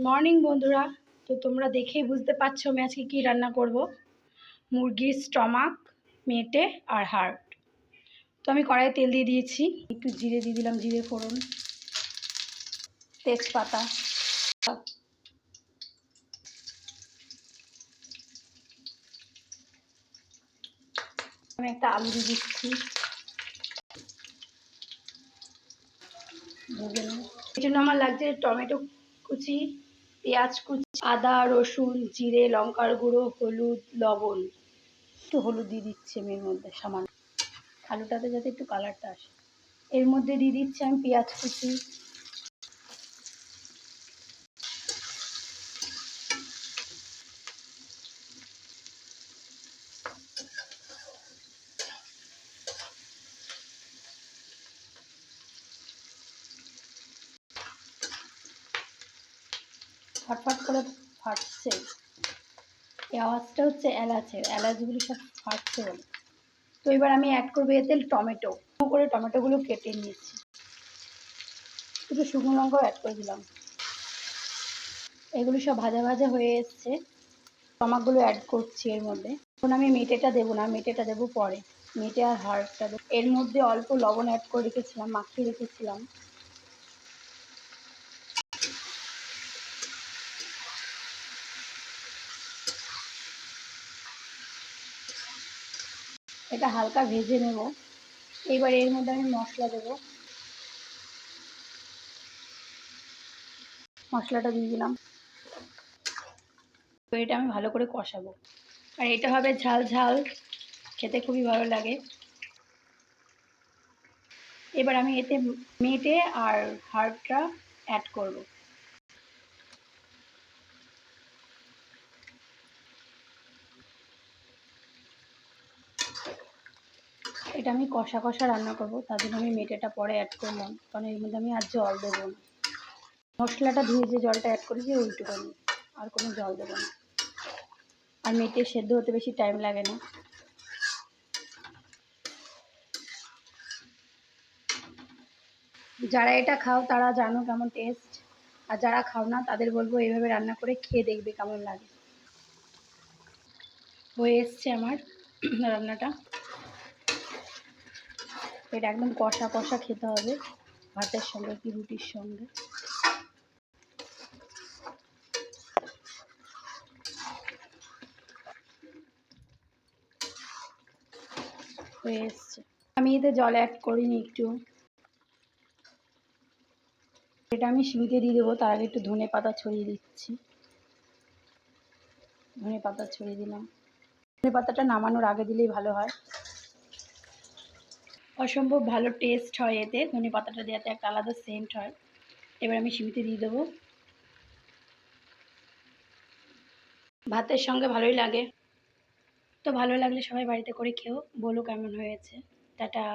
Morning বন্ধুরা। তো তোমরা দেখেই বুঝতে পারছো আমি আজকে কী রান্না করব। মুরগির স্টমাক, মেটে আর হার্ট। তো আমি কড়াইয়ে তেল দিয়ে দিয়েছি, একটু জিরে দিয়ে দিলাম, জিরে ফোড়ন, তেজপাতা, আমি একটা আলু দিয়ে দিচ্ছি। এই জন্য আমার লাগছে টমেটো কুচি, পেঁয়াজ কুচি, আদা রসুন, জিরে, লঙ্কার গুঁড়ো, হলুদ, লবণ। একটু হলুদ দিয়ে দিচ্ছি আমি এর মধ্যে সামান্য, আলুটাতে যাতে একটু কালারটা আসে। এর মধ্যে দিয়ে দিচ্ছি আমি পেঁয়াজ কুচি, ফটফট করে ফাটছে। এই আওয়াজটা হচ্ছে এলাচের, এলাচগুলো সব ফাটছে বলে। তো এবার আমি অ্যাড করবো এতে টমেটো করে, টমেটোগুলো কেটে নিয়েছি, একটু শুকনো লঙ্কাও অ্যাড করে দিলাম। এগুলো সব ভাজা ভাজা হয়ে এসছে, টমাকগুলো অ্যাড করছি এর মধ্যে। এখন আমি মেটেটা দেবো না, মেটেটা দেবো পরে। মেটে আর হাড়টা দেবো। এর মধ্যে অল্প লবণ অ্যাড করে রেখেছিলাম, মাখিয়ে রেখেছিলাম। এটা হালকা ভেজে নেব। এবার এর মধ্যে আমি মশলা দেবো, মশলাটা দিয়ে দিলাম। তো এটা আমি ভালো করে কষাবো, আর এটা হবে ঝাল ঝাল, খেতে খুবই ভালো লাগে। এবার আমি এতে মেটে আর হাড়টা অ্যাড করব। এটা আমি কষা কষা রান্না করব, তার জন্য আমি মেটেটা পরে অ্যাড করলাম, কারণ এর মধ্যে আমি আর জল দেবো না। মশলাটা ধুয়ে যে জলটা অ্যাড করেছি ওইটুকুনি, আর কোনো জল দেবো না। আর মেটে সেদ্ধ হতে বেশি টাইম লাগে না। যারা এটা খাও তারা জানো কেমন টেস্ট, আর যারা খাও না তাদের বলবো এইভাবে রান্না করে খেয়ে দেখবে কেমন লাগে। হয়ে এসছে আমার রান্নাটা। এটা একদম কষা কষা খেতে হবে, ভাতের সঙ্গে কি রুটির সঙ্গে। হয়ে এসছে। আমি এতে জল অ্যাড করিনি একটু। এটা আমি সিমিতে দিয়ে দেবো, তার আগে একটু ধনে পাতা ছড়িয়ে দিচ্ছি। ধনে পাতা ছড়িয়ে দিলাম। ধনে পাতাটা নামানোর আগে দিলেই ভালো হয়, অসম্ভব ভালো টেস্ট হয় এতে। ধনে পাতাটা দেওয়াতে একটা আলাদা সেন্ট হয়। এবার আমি সিমিতে দিয়ে দেবো, ভাতের সঙ্গে ভালোই লাগে। তো ভালো লাগলে সবাই বাড়িতে করে খেও, বলো কেমন হয়েছে। টাটা।